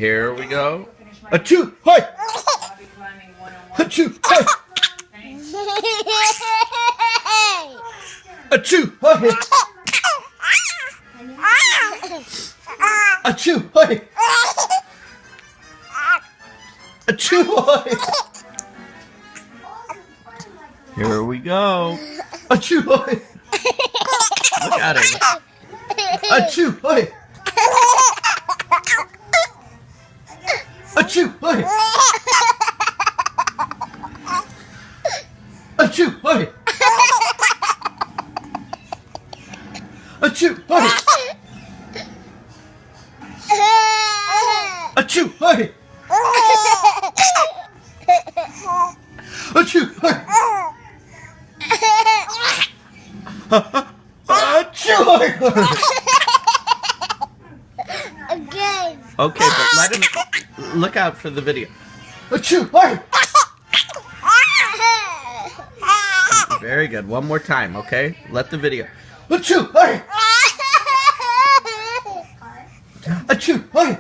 Here we go. Achoo! Hi! Achoo! Hi! Achoo! Hi! Achoo! Hi! Achoo! Hi! Here we go. Achoo! Hi! Look at it. Achoo! Hi! Achoo! Hi! Achoo! Hi! Achoo! Hi! Achoo! Hi! Achoo! Hi! Achoo! Again. Okay, but let him look out for the video. Achoo! Hi! Very good. One more time, okay? Let the video. Achoo! Hi! Achoo! Hi!